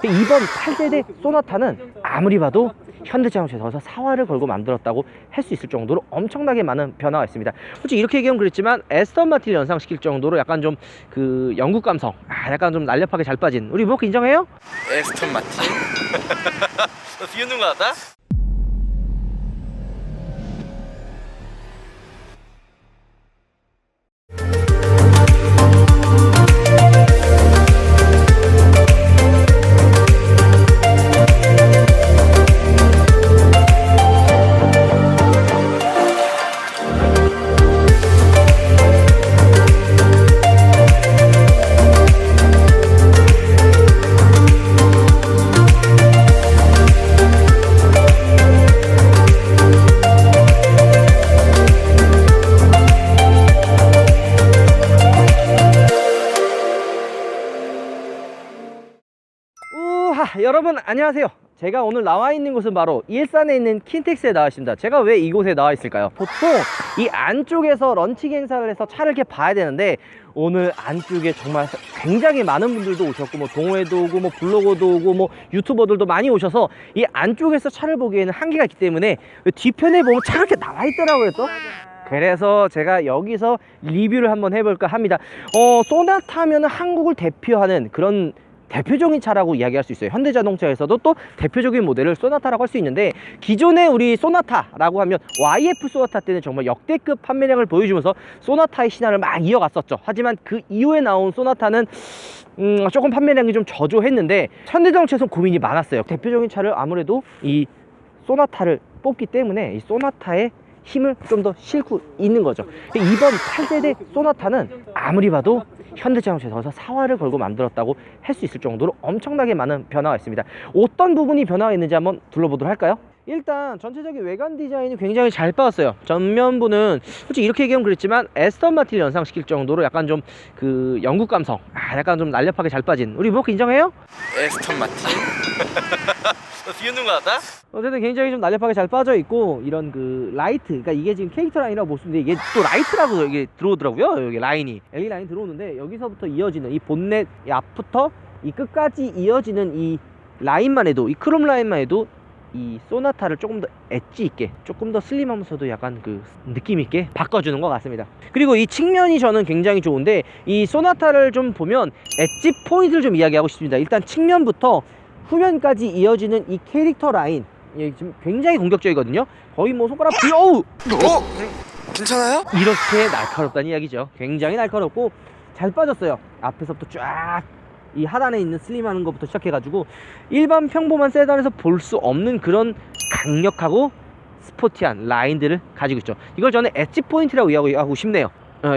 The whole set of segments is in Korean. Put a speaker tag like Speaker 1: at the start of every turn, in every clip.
Speaker 1: 이번 8세대 소나타는 아무리 봐도 현대자동차에서 사활을 걸고 만들었다고 할 수 있을 정도로 엄청나게 많은 변화가 있습니다. 솔직히 이렇게 얘기하면 그랬지만 에스턴 마틴을 연상시킬 정도로 약간 좀 그 영국 감성, 약간 좀 날렵하게 잘 빠진, 우리 뭐 인정해요?
Speaker 2: 에스턴 마틴? 너 비웃는 거 같다?
Speaker 1: 여러분 안녕하세요. 제가 오늘 나와 있는 곳은 바로 일산에 있는 킨텍스에 나와 있습니다. 제가 왜 이곳에 나와 있을까요? 보통 이 안쪽에서 런칭 행사를 해서 차를 이렇게 봐야 되는데 오늘 안쪽에 정말 굉장히 많은 분들도 오셨고, 뭐 동호회도 오고, 뭐 블로거도 오고, 뭐 유튜버들도 많이 오셔서 이 안쪽에서 차를 보기에는 한계가 있기 때문에 뒤편에 보면 차가 이렇게 나와 있더라고요 또. 그래서 제가 여기서 리뷰를 한번 해볼까 합니다. 소나타면은 한국을 대표하는 그런 대표적인 차라고 이야기할 수 있어요. 현대자동차에서도 또 대표적인 모델을 소나타라고 할 수 있는데, 기존에 우리 소나타라고 하면 YF 소나타 때는 정말 역대급 판매량을 보여주면서 소나타의 신화를 막 이어갔었죠. 하지만 그 이후에 나온 소나타는 조금 판매량이 좀 저조했는데 현대자동차에서는 고민이 많았어요. 대표적인 차를 아무래도 이 소나타를 뽑기 때문에 이 소나타의 힘을 좀 더 싣고 있는 거죠. 이번 8세대 소나타는 아무리 봐도 현대자동차에서 사활을 걸고 만들었다고 할 수 있을 정도로 엄청나게 많은 변화가 있습니다. 어떤 부분이 변화가 있는지 한번 둘러보도록 할까요? 일단 전체적인 외관 디자인이 굉장히 잘 빠졌어요. 전면부는 솔직히 이렇게 얘기하면 그랬지만 에스턴 마틴을 연상시킬 정도로 약간 좀 그 영국 감성, 약간 좀 날렵하게 잘 빠진, 우리 뭐 인정해요?
Speaker 2: 에스턴 마틴? 너 비웃는 거 같다?
Speaker 1: 어쨌든 굉장히 좀 날렵하게 잘 빠져 있고, 이런 그 라이트, 그러니까 이게 지금 캐릭터 라인이라고 볼 수 있는데 이게 또 라이트라고 이게 들어오더라고요. 여기 라인이 LED 라인 들어오는데 여기서부터 이어지는 이 본넷 이 앞부터 이 끝까지 이어지는 이 라인만 해도, 이 크롬 라인만 해도 이 소나타를 조금 더 엣지 있게, 조금 더 슬림하면서도 약간 그 느낌 있게 바꿔주는 것 같습니다. 그리고 이 측면이 저는 굉장히 좋은데, 이 소나타를 좀 보면 엣지 포인트를 좀 이야기하고 싶습니다. 일단 측면부터 후면까지 이어지는 이 캐릭터 라인, 지금 굉장히 공격적이거든요. 거의 뭐 손가락 어우!
Speaker 2: 괜찮아요?
Speaker 1: 이렇게 날카롭다는 이야기죠. 굉장히 날카롭고 잘 빠졌어요. 앞에서부터 쫙 이 하단에 있는 슬림하는 것부터 시작해가지고 일반 평범한 세단에서 볼 수 없는 그런 강력하고 스포티한 라인들을 가지고 있죠. 이걸 저는 엣지 포인트라고 이야기하고 싶네요.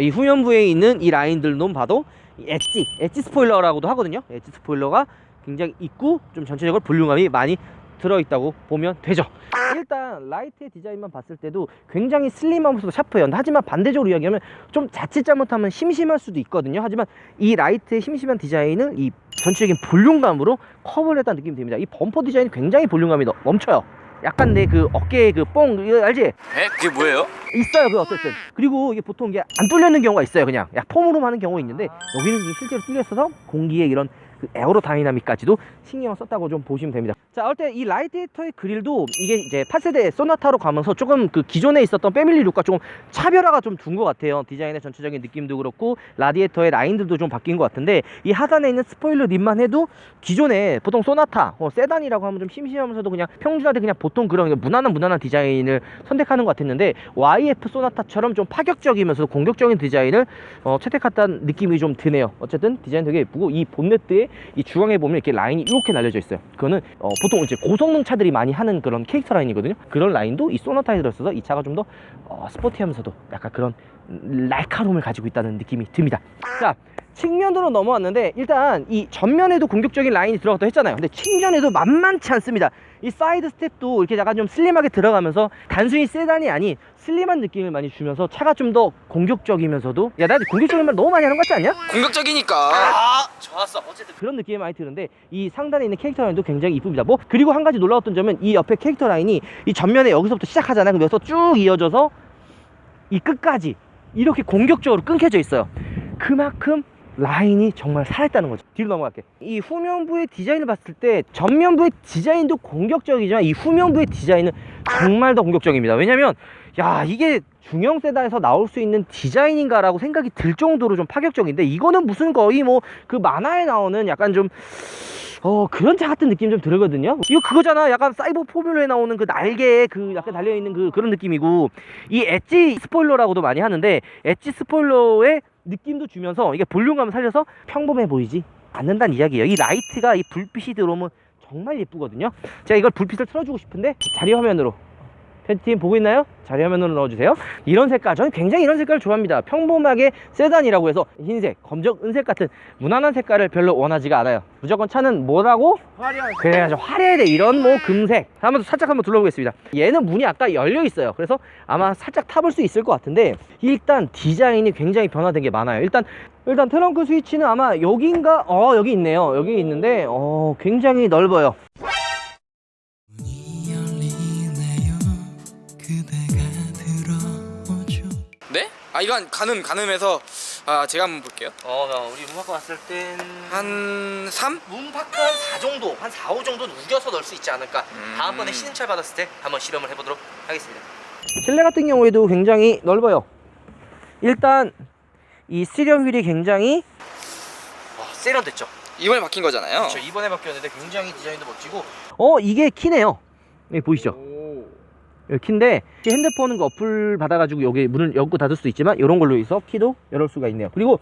Speaker 1: 이 후면부에 있는 이 라인들도 봐도 엣지 스포일러라고도 하거든요. 엣지 스포일러가 굉장히 있고 좀 전체적으로 볼륨감이 많이 들어있다고 보면 되죠. 일단 라이트의 디자인만 봤을 때도 굉장히 슬림하면서도 샤프해요. 하지만 반대적으로 이야기하면 좀 자칫 잘못하면 심심할 수도 있거든요. 하지만 이 라이트의 심심한 디자인을 이 전체적인 볼륨감으로 커버를 했다는 느낌이 듭니다. 이 범퍼 디자인이 굉장히 볼륨감이 넘쳐요. 약간 내 그 어깨에 그 뽕, 알지?
Speaker 2: 에? 그게 뭐예요?
Speaker 1: 있어요. 그 어쨌든. 그리고 이게 보통 이게 안 뚫려 있는 경우가 있어요. 그냥 폼으로 하는 경우가 있는데 여기는 실제로 뚫려 있어서 공기의 이런 그 에어로다이나믹까지도 신경을 썼다고 좀 보시면 됩니다. 자, 어때 이 라디에이터의 그릴도 이게 이제 8세대 소나타로 가면서 조금 그 기존에 있었던 패밀리 룩과 조금 차별화가 좀 둔 것 같아요. 디자인의 전체적인 느낌도 그렇고 라디에이터의 라인들도 좀 바뀐 것 같은데, 이 하단에 있는 스포일러 립만 해도 기존에 보통 소나타 세단이라고 하면 좀 심심하면서도 그냥 평준화된 그냥 보통 그런 무난한 디자인을 선택하는 것 같았는데, YF 소나타처럼 좀 파격적이면서 공격적인 디자인을 채택했다는 느낌이 좀 드네요. 어쨌든 디자인 되게 예쁘고, 이 본네트에 이 중앙에 보면 이렇게 라인이 이렇게 날려져 있어요. 그거는 보통 이제 고성능 차들이 많이 하는 그런 캐릭터 라인이거든요. 그런 라인도 이 소나타에 들어있어서 이 차가 좀 더 스포티하면서도 약간 그런 날카로움을 가지고 있다는 느낌이 듭니다. 자, 측면으로 넘어왔는데 일단 이 전면에도 공격적인 라인이 들어갔다고 했잖아요. 근데 측면에도 만만치 않습니다. 이 사이드 스텝도 이렇게 약간 좀 슬림하게 들어가면서 단순히 세단이 아닌 슬림한 느낌을 많이 주면서 차가 좀 더 공격적이면서도, 야, 나 공격적인 말 너무 많이 하는 것 같지 않냐?
Speaker 2: 공격적이니까. 좋았어. 어쨌든
Speaker 1: 그런 느낌이 많이 드는데 이 상단에 있는 캐릭터 라인도 굉장히 이쁩니다. 뭐 그리고 한 가지 놀라웠던 점은 이 옆에 캐릭터 라인이 이 전면에 여기서부터 시작하잖아요. 그럼 여기서 쭉 이어져서 이 끝까지 이렇게 공격적으로 끊겨져 있어요. 그만큼 라인이 정말 살아있다는 거죠. 뒤로 넘어갈게. 이 후면부의 디자인을 봤을 때 전면부의 디자인도 공격적이지만 이 후면부의 디자인은 정말 더 공격적입니다. 왜냐면 야, 이게 중형 세단에서 나올 수 있는 디자인인가 라고 생각이 들 정도로 좀 파격적인데, 이거는 무슨 거의 뭐 그 만화에 나오는 약간 좀 그런 차 같은 느낌 좀 들거든요. 이거 그거잖아. 약간 사이버 포뮬러에 나오는 그 날개에 그 약간 달려있는 그런 느낌이고, 이 엣지 스포일러라고도 많이 하는데 엣지 스포일러의 느낌도 주면서 이게 볼륨감을 살려서 평범해 보이지 않는다는 이야기예요. 이 라이트가 이 불빛이 들어오면 정말 예쁘거든요. 제가 이걸 불빛을 틀어주고 싶은데 자리 화면으로, 팬티팀 보고 있나요? 자리 화면으로 넣어주세요. 이런 색깔, 저는 굉장히 이런 색깔을 좋아합니다. 평범하게 세단이라고 해서 흰색, 검정, 은색 같은 무난한 색깔을 별로 원하지가 않아요. 무조건 차는 뭐라고? 화려해. 그래야죠. 화려해야 돼. 이런 뭐 금색. 살짝 한번 둘러보겠습니다. 얘는 문이 아까 열려 있어요. 그래서 아마 살짝 타볼 수 있을 것 같은데, 일단 디자인이 굉장히 변화된 게 많아요. 일단 트렁크 스위치는 아마 여기인가? 여기 있네요. 여기 있는데 굉장히 넓어요.
Speaker 3: 네? 이건 가늠해서 제가 한번 볼게요.
Speaker 1: 우리 문파크 왔을 땐
Speaker 3: 한 3?
Speaker 1: 문파크 한 4 정도, 한 4, 5 정도는 우겨서 넣을 수 있지 않을까. 다음번에 신차 받았을 때 한번 실험을 해보도록 하겠습니다. 실내 같은 경우에도 굉장히 넓어요. 일단 이 스티어링 휠이 굉장히 세련됐죠.
Speaker 3: 이번에 바뀐 거잖아요.
Speaker 1: 그렇죠. 이번에 바뀌었는데 굉장히 디자인도 멋지고, 이게 키네요. 여기 보이시죠? 여기 키인데, 핸드폰 어플 받아가지고 여기 문을 열고 닫을 수도 있지만 이런 걸로 해서 키도 열을 수가 있네요. 그리고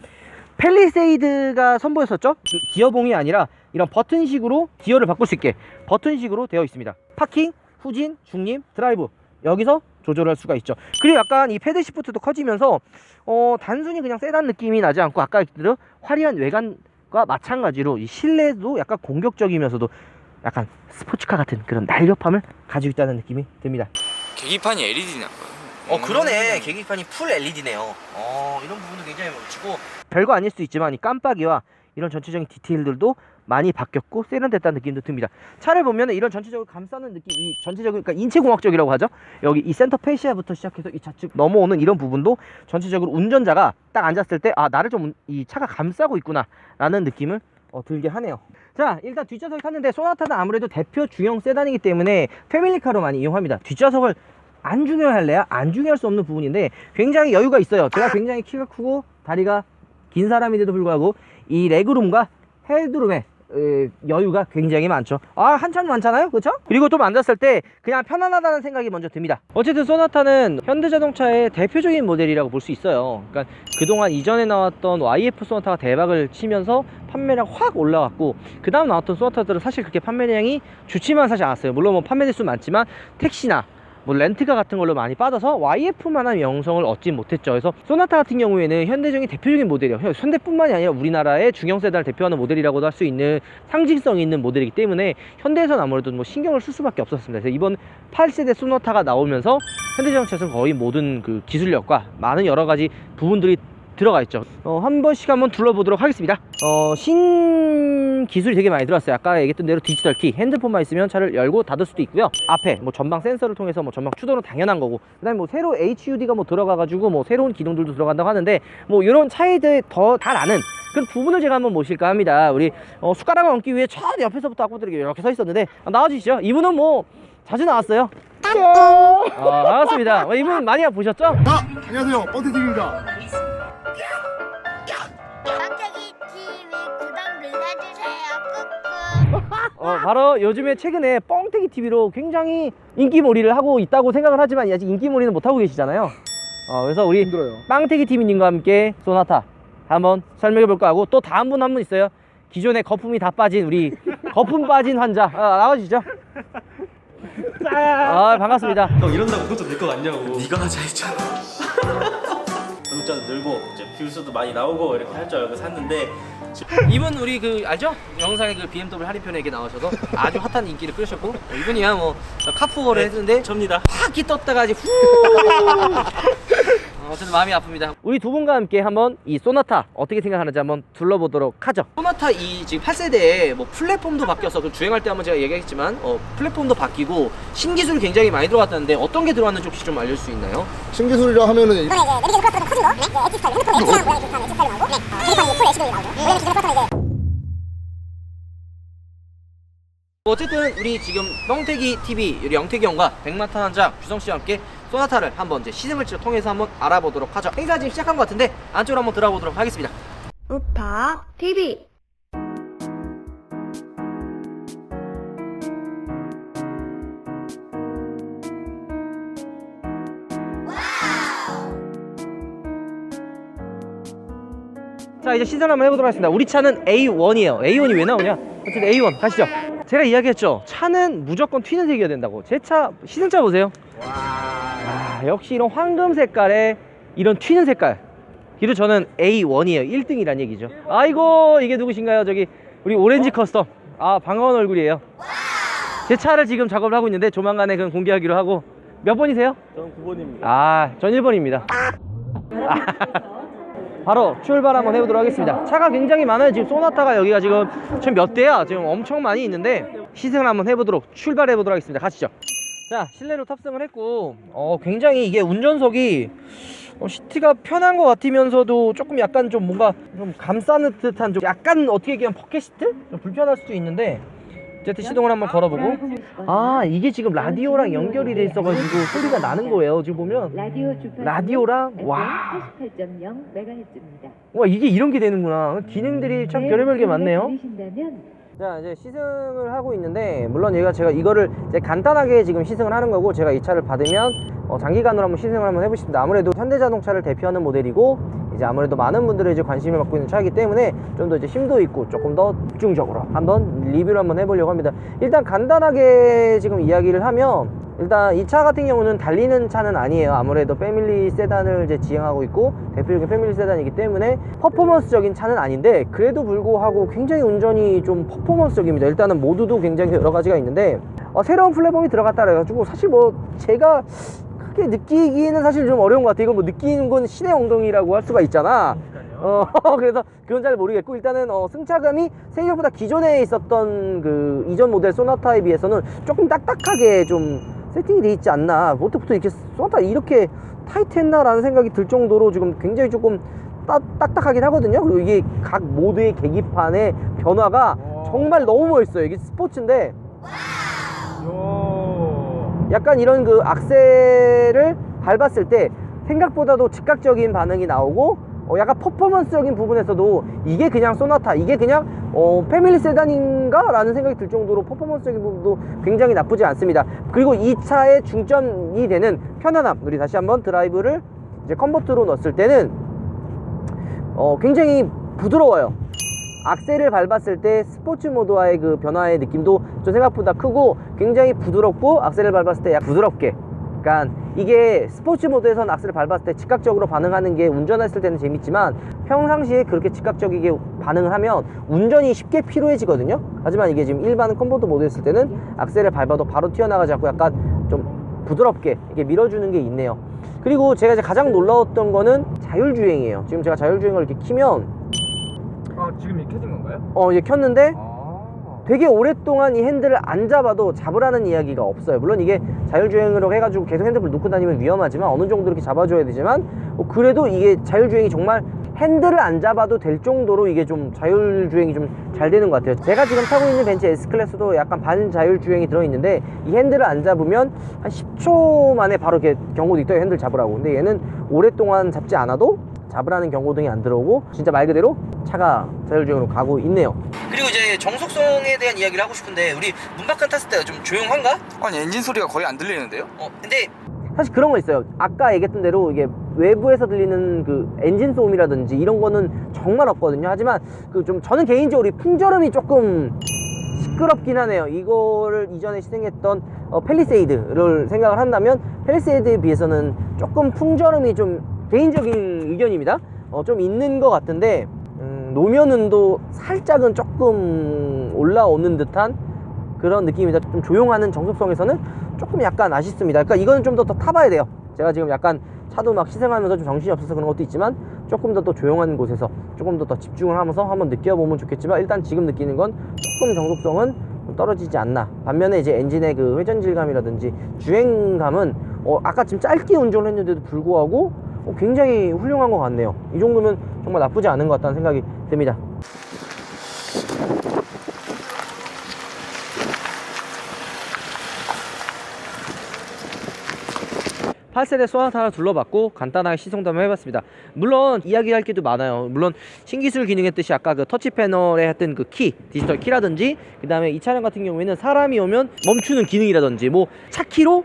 Speaker 1: 펠리세이드가 선보였었죠? 기어봉이 아니라 이런 버튼식으로 기어를 바꿀 수 있게 버튼식으로 되어 있습니다. 파킹, 후진, 중림, 드라이브, 여기서 조절할 수가 있죠. 그리고 약간 이 패드 시프트도 커지면서 단순히 그냥 세단 느낌이 나지 않고, 아까 얘기했던 화려한 외관과 마찬가지로 이 실내도 약간 공격적이면서도 약간 스포츠카 같은 그런 날렵함을 가지고 있다는 느낌이 듭니다.
Speaker 3: 계기판이 LED나 봐요.
Speaker 1: 그러네. 계기판이 풀 LED네요. 이런 부분도 굉장히 멋지고, 별거 아닐 수 있지만 이 깜빡이와 이런 전체적인 디테일들도 많이 바뀌었고 세련됐다는 느낌도 듭니다. 차를 보면 이런 전체적으로 감싸는 느낌, 이 전체적으로, 그러니까 인체공학적이라고 하죠. 여기 이 센터 페시아부터 시작해서 이 좌측 넘어오는 이런 부분도 전체적으로 운전자가 딱 앉았을 때 나를 좀 이 차가 감싸고 있구나 라는 느낌을 들게 하네요. 자, 일단 뒷좌석에 탔는데 소나타는 아무래도 대표 중형 세단이기 때문에 패밀리카로 많이 이용합니다. 뒷좌석을 안 중요할래야 안 중요할 수 없는 부분인데 굉장히 여유가 있어요. 제가 굉장히 키가 크고 다리가 긴 사람인데도 불구하고 이 레그룸과 헤드룸에 여유가 굉장히 많죠. 한참 많잖아요, 그렇죠? 그리고 좀 앉았을 때 그냥 편안하다는 생각이 먼저 듭니다. 어쨌든 소나타는 현대자동차의 대표적인 모델이라고 볼 수 있어요. 그러니까 그동안 이전에 나왔던 YF 소나타가 대박을 치면서 판매량 확 올라갔고, 그 다음 나왔던 소나타들은 사실 그렇게 판매량이 좋지만 사실 않았어요. 물론 뭐 판매 대수 많지만 택시나 뭐 렌트카 같은 걸로 많이 빠져서 YF만한 명성을 얻지 못했죠. 그래서 소나타 같은 경우에는 현대적인 대표적인 모델이에요. 현대뿐만이 아니라 우리나라의 중형 세단을 대표하는 모델이라고도 할 수 있는 상징성이 있는 모델이기 때문에 현대에서는 아무래도 뭐 신경을 쓸 수밖에 없었습니다. 그래서 이번 8세대 소나타가 나오면서 현대자동차에서는 거의 모든 그 기술력과 많은 여러 가지 부분들이 들어가 있죠. 한 번씩 한번 둘러보도록 하겠습니다. 신 기술이 되게 많이 들어왔어요. 아까 얘기했던 대로 디지털 키, 핸드폰만 있으면 차를 열고 닫을 수도 있고요. 앞에 뭐 전방 센서를 통해서 뭐 전방 추돌은 당연한 거고, 그다음에 뭐 새로 HUD가 뭐 들어가가지고 뭐 새로운 기능들도 들어간다고 하는데, 뭐 이런 차에 대해 더 잘 아는 그런 부분을 제가 한번 모실까 합니다. 우리 숟가락을 얹기 위해 저 옆에서부터 악보들이 이렇게 서 있었는데 나와주시죠. 이분은 뭐 자주 나왔어요. 반갑습니다. 이분 많이 보셨죠?
Speaker 4: 안녕하세요, 뻥튀TV입니다.
Speaker 5: 뻥튀기 TV 구독 눌러주세요. 꾹꾹.
Speaker 1: 바로 요즘에 최근에 뻥튀기 TV로 굉장히 인기몰이를 하고 있다고 생각을 하지만 아직 인기몰이는 못하고 계시잖아요. 그래서 우리
Speaker 4: 힘들어요.
Speaker 1: 빵튀기 TV님과 함께 소나타 한번 설명해 볼까 하고, 또 다음 분 한 분 있어요. 기존에 거품이 다 빠진 우리 거품 빠진 환자 나와주시죠. 반갑습니다.
Speaker 6: 이런다고 그것도 될 것 같냐고.
Speaker 3: 네가 하자 했잖아.
Speaker 6: 구독자도 늘고 이제 뷰수도 많이 나오고 이렇게 할 줄 알고 샀는데
Speaker 1: 이분 우리 그 알죠? 영상에 그 BMW 할인편에 이렇게 나오셔서 아주 핫한 인기를 끌으셨고, 이분이야 뭐 카푸어를 했는데
Speaker 6: 접니다.
Speaker 1: 확 떴다가 이제 후 어쨌든 마음이 아픕니다. 우리 두 분과 함께 한번 이 소나타 어떻게 생각하는지 한번 둘러보도록 하죠. 소나타 이 지금 8세대에 뭐 플랫폼도 바뀌어서 그 주행할 때 한번 제가 얘기했지만 플랫폼도 바뀌고 신기술이 굉장히 많이 들어갔다는데 어떤 게 들어갔는지 혹시 좀 알려줄 수 있나요?
Speaker 4: 신기술이라 하면은
Speaker 5: 이번에 이제 내비게이션 플러스가 더 커진 거, 네, 엣지 스타일, 핸드폰 엣지랑 모양이 비슷한 엣지 스타일이 나오고, 네, 계기판이 이제 풀 HD로 나오죠. 원래는 기존의 플러스는 이제
Speaker 1: 어쨌든 우리 지금 뻥태기 TV 우리 영태기 형과 백마탄원장 규성 씨와 함께 소나타를 한번 이제 시승을 통해서 한번 알아보도록 하죠. 행사 지금 시작한 것 같은데 안쪽으로 한번 들어보도록 하겠습니다.
Speaker 5: 우파 TV.
Speaker 1: 자, 이제 시승을 한번 해보도록 하겠습니다. 우리 차는 A1이에요. A1이 왜 나오냐? 어쨌든 A1 가시죠. 제가 이야기했죠. 차는 무조건 튀는 색이어야 된다고. 제 차 시승차 보세요. 와, 역시 이런 황금 색깔에 이런 튀는 색깔. 그리고 저는 A1이에요. 1등이란 얘기죠. 아이고, 이게 누구신가요? 저기 우리 오렌지 커스텀. 아, 반가운 얼굴이에요. 제 차를 지금 작업을 하고 있는데 조만간에 그건 공개하기로 하고. 몇 번이세요?
Speaker 6: 저는 9번입니다.
Speaker 1: 아, 전 1번입니다. 바로 출발 한번 해보도록 하겠습니다. 차가 굉장히 많아요. 지금 소나타가 여기가 지금 몇 대야? 지금 엄청 많이 있는데 시승을 한번 해보도록 출발해보도록 하겠습니다. 가시죠. 자, 실내로 탑승을 했고 굉장히 이게 운전석이 시트가 편한 것 같으면서도 조금 약간 좀 뭔가 좀 감싸는 듯한 좀 약간 어떻게 얘기하면 버켓 시트? 좀 불편할 수도 있는데 어쨌든 시동을 한번 걸어보고 아, 이게 지금 라디오랑 연결이 돼 있어가지고 소리가 나는 거예요. 지금 보면 라디오랑 와
Speaker 7: 88.0MHz입니다.
Speaker 1: 와, 이게 이런 게 되는구나. 기능들이 참 별의별 게 많네요. 자, 이제 시승을 하고 있는데 물론 제가 이거를 이제 간단하게 지금 시승을 하는 거고 제가 이 차를 받으면 장기간으로 한번 시승을 한번 해보겠습니다. 아무래도 현대자동차를 대표하는 모델이고 이제 아무래도 많은 분들의 이제 관심을 받고 있는 차이기 때문에 좀 더 이제 심도 있고 조금 더 집중적으로 한번 리뷰를 한번 해보려고 합니다. 일단 간단하게 지금 이야기를 하면 일단 이 차 같은 경우는 달리는 차는 아니에요. 아무래도 패밀리 세단을 이제 지향하고 있고 대표적인 패밀리 세단이기 때문에 퍼포먼스적인 차는 아닌데 그래도 불구하고 굉장히 운전이 좀 퍼포먼스적입니다. 일단은 모드도 굉장히 여러 가지가 있는데 새로운 플랫폼이 들어갔다 그래가지고 사실 뭐 제가 크게 느끼기는 사실 좀 어려운 것 같아요. 이거 뭐 느끼는 건 신의 엉덩이라고 할 수가 있잖아. 그래서 그건 잘 모르겠고 일단은 승차감이 생각보다 기존에 있었던 그 이전 모델 소나타에 비해서는 조금 딱딱하게 좀 세팅이 돼 있지 않나. 어떻게부터 이렇게 소나타 이렇게 타이트했나 라는 생각이 들 정도로 지금 굉장히 조금 딱딱하긴 하거든요. 그리고 이게 각 모드의 계기판의 변화가 정말 너무 멋있어요. 이게 스포츠인데 약간 이런 그 악셀을 밟았을 때 생각보다도 즉각적인 반응이 나오고 약간 퍼포먼스적인 부분에서도 이게 그냥 소나타, 이게 그냥 패밀리 세단인가? 라는 생각이 들 정도로 퍼포먼스적인 부분도 굉장히 나쁘지 않습니다. 그리고 이 차의 중점이 되는 편안함, 우리 다시 한번 드라이브를 이제 컨버트로 넣었을 때는 굉장히 부드러워요. 악셀을 밟았을 때 스포츠 모드와의 그 변화의 느낌도 좀 생각보다 크고 굉장히 부드럽고 악셀을 밟았을 때 부드럽게, 그러니까 이게 스포츠 모드에서는 악셀을 밟았을 때 즉각적으로 반응하는 게 운전했을 때는 재밌지만 평상시에 그렇게 즉각적이게 반응을 하면 운전이 쉽게 피로해지거든요. 하지만 이게 지금 일반 컴포트 모드 했을 때는 악셀을 밟아도 바로 튀어나가지 않고 약간 좀 부드럽게 이게 밀어주는 게 있네요. 그리고 제가 이제 가장 놀라웠던 거는 자율주행이에요. 지금 제가 자율주행을 이렇게 키면
Speaker 3: 지금 이게 켜진 건가요?
Speaker 1: 이제 켰는데 되게 오랫동안 이 핸들을 안 잡아도 잡으라는 이야기가 없어요. 물론 이게 자율주행으로 해가지고 계속 핸들을 놓고 다니면 위험하지만 어느 정도 이렇게 잡아줘야 되지만 그래도 이게 자율주행이 정말 핸들을 안 잡아도 될 정도로 이게 좀 자율주행이 좀 잘 되는 것 같아요. 제가 지금 타고 있는 벤츠 S클래스도 약간 반자율주행이 들어있는데 이 핸들을 안 잡으면 한 10초 만에 바로 이렇게 경고도 있어요. 핸들 잡으라고. 근데 얘는 오랫동안 잡지 않아도 잡으라는 경고등이 안 들어오고 진짜 말 그대로 차가 자율주행으로 가고 있네요. 그리고 이제 정속성에 대한 이야기를 하고 싶은데 우리 문밖을 탔을 때 좀 조용한가?
Speaker 3: 아니 엔진 소리가 거의 안 들리는데요?
Speaker 1: 근데 사실 그런 거 있어요. 아까 얘기했던 대로 이게 외부에서 들리는 그 엔진 소음이라든지 이런 거는 정말 없거든요. 하지만 그 좀 저는 개인적으로 이 풍절음이 조금 시끄럽긴 하네요. 이거를 이전에 시승했던 팰리세이드를 생각을 한다면 팰리세이드에 비해서는 조금 풍절음이 좀 개인적인 의견입니다. 좀 있는 것 같은데 노면은도 살짝은 조금 올라오는 듯한 그런 느낌입니다. 좀 조용하는 정속성에서는 조금 약간 아쉽습니다. 그러니까 이거는 좀 더 타봐야 돼요. 제가 지금 약간 차도 막 시승하면서 좀 정신이 없어서 그런 것도 있지만 조금 더 또 조용한 곳에서 조금 더 집중을 하면서 한번 느껴보면 좋겠지만 일단 지금 느끼는 건 조금 정속성은 좀 떨어지지 않나. 반면에 이제 엔진의 그 회전 질감이라든지 주행감은 아까 지금 짧게 운전을 했는데도 불구하고 굉장히 훌륭한 것 같네요. 이 정도면 정말 나쁘지 않은 것 같다는 생각이 듭니다. 8세대 소나타를 둘러봤고 간단하게 시승도 한번 해봤습니다. 물론 이야기할 게도 많아요. 물론 신기술 기능했듯이 아까 그 터치 패널에 했던 그 키, 디지털 키라든지 그 다음에 이 차량 같은 경우에는 사람이 오면 멈추는 기능이라든지 뭐 차 키로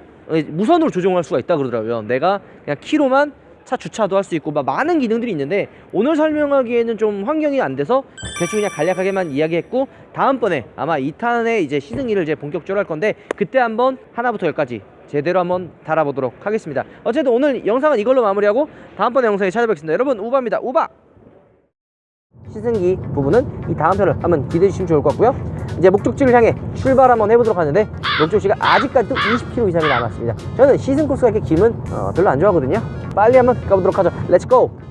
Speaker 1: 무선으로 조정할 수가 있다 그러더라고요. 내가 그냥 키로만 차 주차도 할 수 있고 막 많은 기능들이 있는데 오늘 설명하기에는 좀 환경이 안 돼서 대충 그냥 간략하게만 이야기했고 다음번에 아마 2탄의 이제 시승일을 이제 본격적으로 할 건데 그때 한번 하나부터 열까지 제대로 한번 달아보도록 하겠습니다. 어쨌든 오늘 영상은 이걸로 마무리하고 다음번에 영상에 찾아뵙겠습니다. 여러분 우바입니다. 우바! 시승기 부분은 이 다음 편을 한번 기대해 주시면 좋을 것 같고요. 이제 목적지를 향해 출발 한번 해보도록 하는데 목적지가 아직까지도 20km 이상이 남았습니다. 저는 시승 코스가 이렇게 길면 별로 안 좋아하거든요. 빨리 한번 가보도록 하죠. 렛츠고!